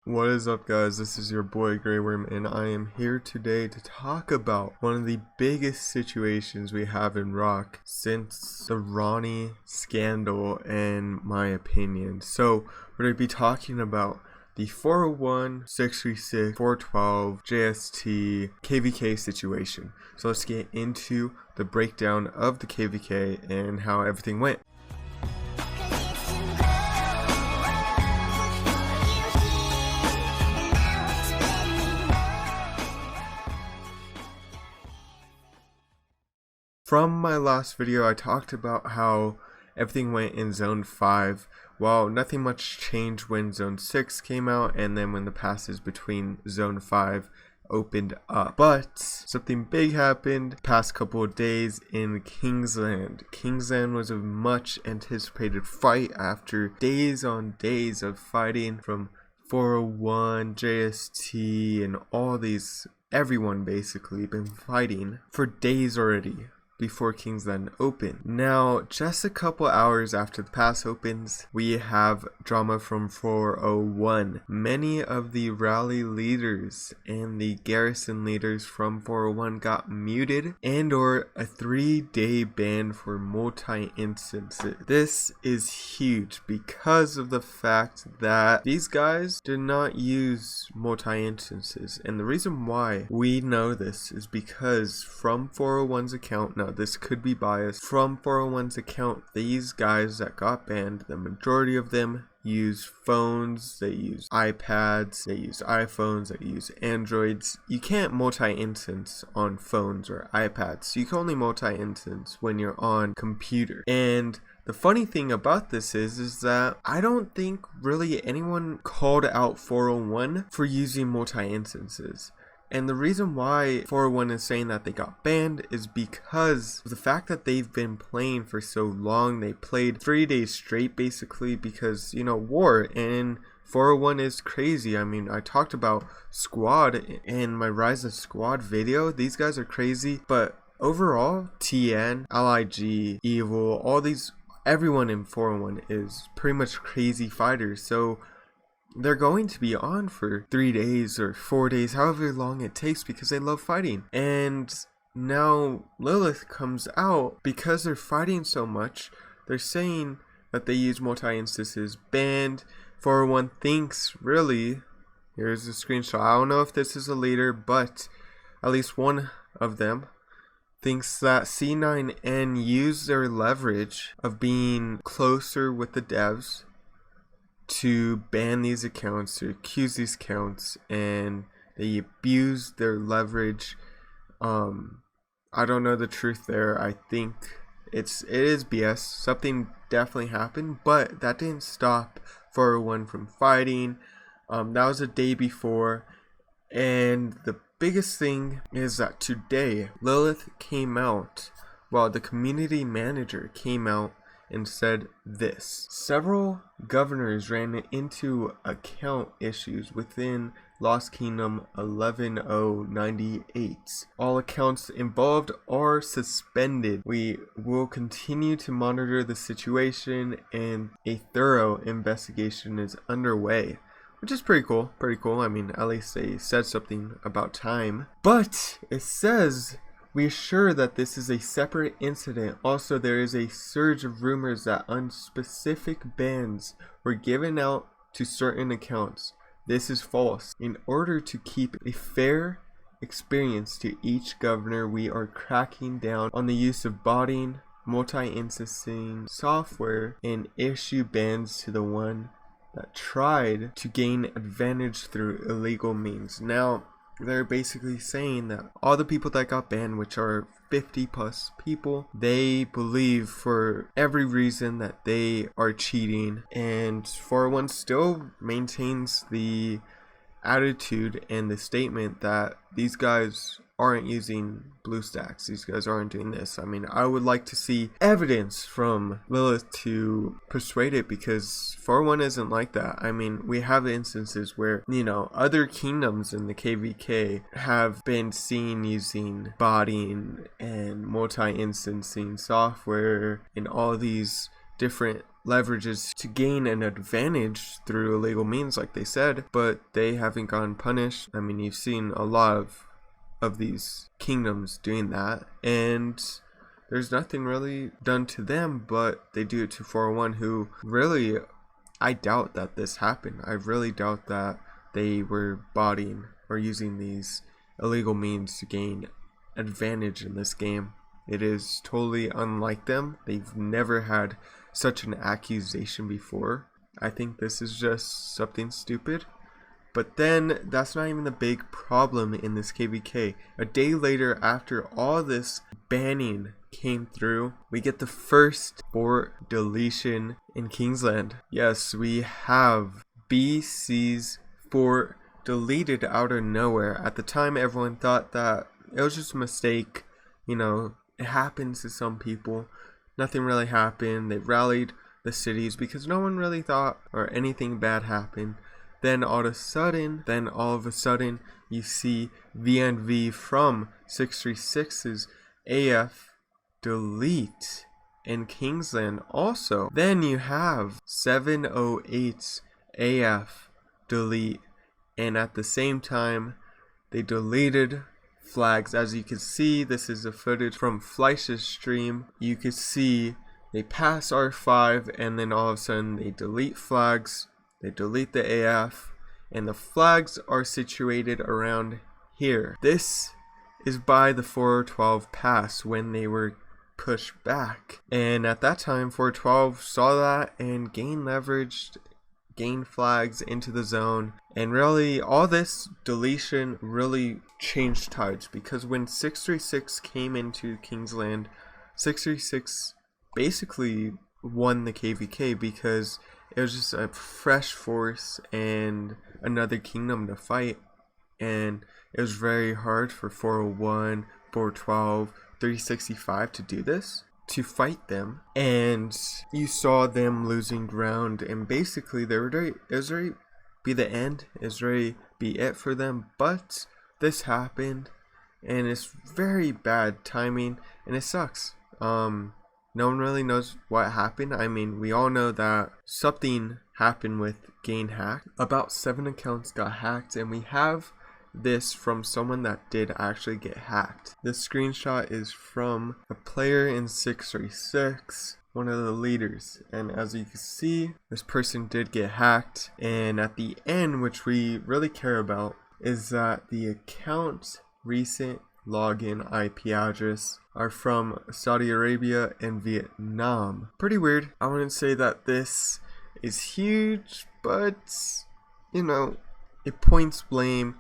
What is up, guys? This is your boy Greyworm, and I am here today to talk about one of the biggest situations we have in Rock since the Ronnie scandal, in my opinion. So we're going to be talking about the 401, 636, 412, JST, KvK situation. So let's get into the breakdown of the KvK and how everything went. From my last video, I talked about how everything went in Zone 5. Well, nothing much changed when Zone 6 came out, and then when the passes between Zone 5 opened up. But something big happened past couple of days in Kingsland. Kingsland was a much anticipated fight after days on days of fighting from 401, JST, and all these. Everyone basically been fighting for days already before Kingsland opened. Now, just a couple hours after the pass opens, we have drama from 401. Many of the rally leaders and the garrison leaders from 401 got muted and or a 3-day ban for multi-instances. This is huge because of the fact that these guys did not use multi-instances, and the reason why we know this is because from 401's account, now this could be biased, from 401's account, these guys that got banned, the majority of them use phones, they use iPads, they use iPhones, they use Androids. You can't multi-instance on phones or iPads. You can only multi-instance when you're on computer. And the funny thing about this is that I don't think really anyone called out 401 for using multi-instances. And the reason why 401 is saying that they got banned is because of the fact that they've been playing for so long. They played 3 days straight basically because, you know, war, and 401 is crazy. I mean, I talked about Squad in my Rise of Squad video. These guys are crazy, but overall, TN, LIG, Evil, all these, everyone in 401 is pretty much crazy fighters. So they're going to be on for 3 days or 4 days, however long it takes, because they love fighting. And now Lilith comes out because they're fighting so much. They're saying that they use multi-instances banned. 401 thinks, really, here's a screenshot. I don't know if this is a leader, but at least one of them thinks that C9N used their leverage of being closer with the devs to ban these accounts, to accuse these accounts, and they abused their leverage. I don't know the truth there. I think it is BS. Something definitely happened, but that didn't stop 401 from fighting. That was a day before, and the biggest thing is that today Lilith came out, well, the community manager came out and said this: several governors ran into account issues within Lost Kingdom 11.098. All accounts involved are suspended. We will continue to monitor the situation, and a thorough investigation is underway. Which is pretty cool, I mean, at least they said something about time. But it says, we assure that this is a separate incident. Also, there is a surge of rumors that unspecific bans were given out to certain accounts. This is false. In order to keep a fair experience to each governor, we are cracking down on the use of botting, multi-instancing software, and issue bans to the one that tried to gain advantage through illegal means. Now, they're basically saying that all the people that got banned, which are 50 plus people, they believe for every reason that they are cheating, and 401 still maintains the attitude and the statement that these guys aren't using BlueStacks, these guys aren't doing this. I mean, I would like to see evidence from Lilith to persuade it, because 401 isn't like that. I mean, we have instances where, you know, other kingdoms in the KvK have been seen using botting and multi-instancing software and all these different leverages to gain an advantage through illegal means, like they said, but they haven't gotten punished. I mean, you've seen a lot of these kingdoms doing that, and there's nothing really done to them, but they do it to 401, who really, I doubt that this happened. I really doubt that they were botting or using these illegal means to gain advantage in this game. It is totally unlike them. They've never had such an accusation before. I think this is just something stupid. But then, that's not even the big problem in this KvK. A day later, after all this banning came through, we get the first fort deletion in Kingsland. Yes, we have BC's fort deleted out of nowhere. At the time, everyone thought that it was just a mistake. You know, it happens to some people. Nothing really happened. They rallied the cities because no one really thought or anything bad happened. Then all of a sudden, you see VNV from 636's AF delete in Kingsland also. Then you have 708's AF delete, and at the same time, they deleted flags. As you can see, this is a footage from Fleisch's stream. You can see they pass R5, and then all of a sudden they delete flags. They delete the AF, and the flags are situated around here. This is by the 412 pass when they were pushed back. And at that time, 412 saw that and gained leverage, gained flags into the zone. And really, all this deletion really changed tides, because when 636 came into Kingsland, 636 basically won the KvK because it was just a fresh force and another kingdom to fight, and it was very hard for 401, 412, 365 to do this, to fight them. And you saw them losing ground, and basically it was ready be the end, it was ready be it for them. But this happened, and it's very bad timing, and it sucks. No one really knows what happened. I mean, we all know that something happened with Gain Hack. About 7 accounts got hacked, and we have this from someone that did actually get hacked. This screenshot is from a player in 636, one of the leaders. And as you can see, this person did get hacked. And at the end, which we really care about, is that the account recent login IP address are from Saudi Arabia and Vietnam. Pretty weird. I wouldn't say that this is huge, but you know, it points blame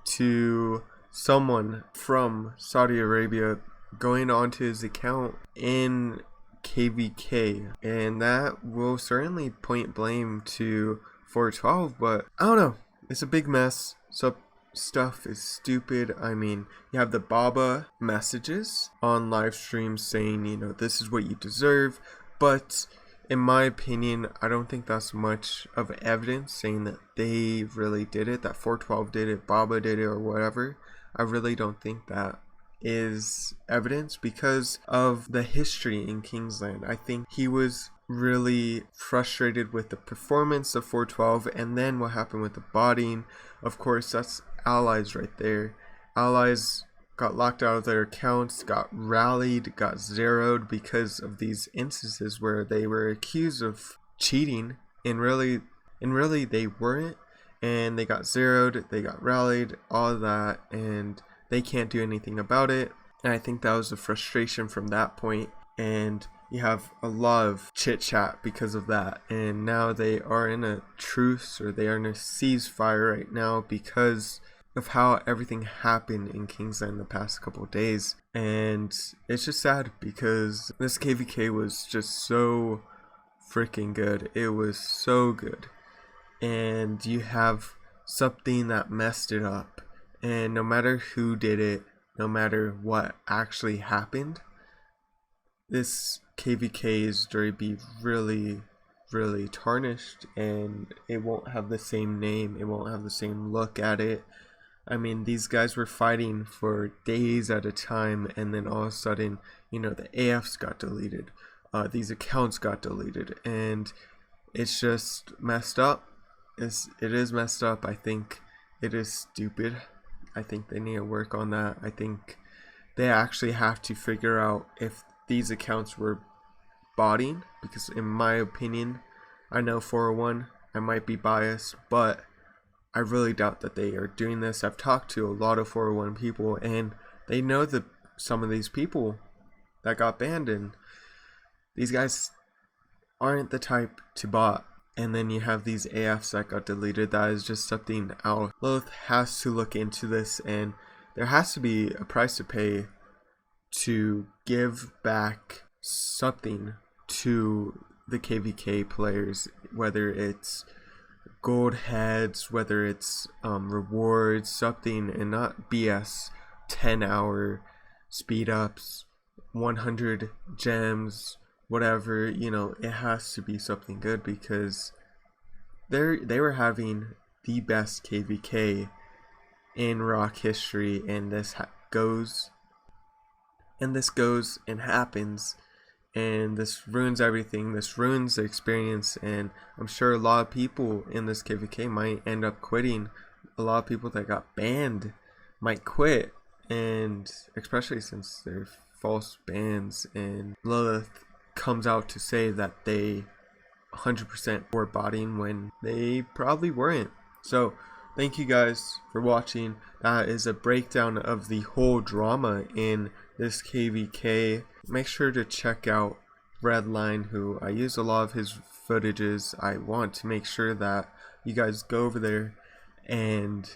to someone from Saudi Arabia going onto his account in KvK, and that will certainly point blame to 412. But I don't know, it's a big mess. So stuff is stupid. I mean, you have the Baba messages on live streams saying, you know, this is what you deserve, but in my opinion, I don't think that's much of evidence saying that they really did it, that 412 did it, Baba did it, or whatever. I really don't think that is evidence because of the history in Kingsland. I think he was really frustrated with the performance of 412, and then what happened with the botting. Of course, that's allies right there. Allies got locked out of their accounts, got rallied, got zeroed because of these instances where they were accused of cheating, and really they weren't, and they got zeroed, they got rallied, all that, and they can't do anything about it. And I think that was the frustration from that point, and you have a lot of chit chat because of that. And now they are in a truce, or they are in a ceasefire right now because of how everything happened in Kingsland the past couple of days. And it's just sad because this KvK was just so freaking good. It was so good. And you have something that messed it up. And no matter who did it, no matter what actually happened, this KvK is going to be really, really tarnished, and it won't have the same name, it won't have the same look at it. I mean, these guys were fighting for days at a time, and then all of a sudden, you know, the AFs got deleted. these accounts got deleted, and it's just messed up. It is messed up. I think it is stupid. I think they need to work on that. I think they actually have to figure out if these accounts were botting, because in my opinion, I know 401, I might be biased, but I really doubt that they are doing this. I've talked to a lot of 401 people, and they know that some of these people that got banned, and these guys aren't the type to bot. And then you have these AFs that got deleted. That is just something else. Lilith has to look into this, and there has to be a price to pay to give back something to the KvK players, whether it's gold heads, whether it's rewards, something, and not BS 10-hour speed ups, 100 gems, whatever. It has to be something good, because they were having the best KvK in Rock history, and this goes and happens, and this ruins everything. This ruins the experience, and I'm sure a lot of people in this KvK might end up quitting. A lot of people that got banned might quit, and especially since they're false bans, and Lilith comes out to say that they 100% were botting when they probably weren't. So thank you guys for watching. That is a breakdown of the whole drama in this KvK. Make sure to check out Redline, who I use a lot of his footages. I want to make sure that you guys go over there and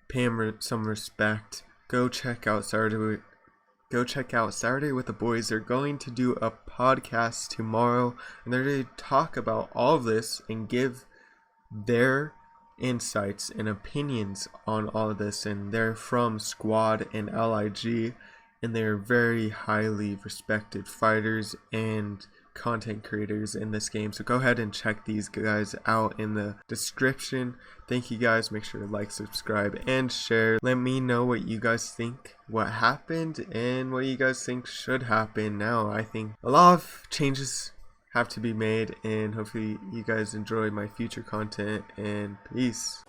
pay him some respect. Go check out Saturday with the Boys. They're going to do a podcast tomorrow, and they're going to talk about all of this and give their insights and opinions on all of this. And they're from Squad and LIG, and they're very highly respected fighters and content creators in this game. So go ahead and check these guys out in the description. Thank you guys. Make sure to like, subscribe, and share. Let me know what you guys think, what happened, and what you guys think should happen now. I think a lot of changes have to be made, and hopefully you guys enjoy my future content, and peace.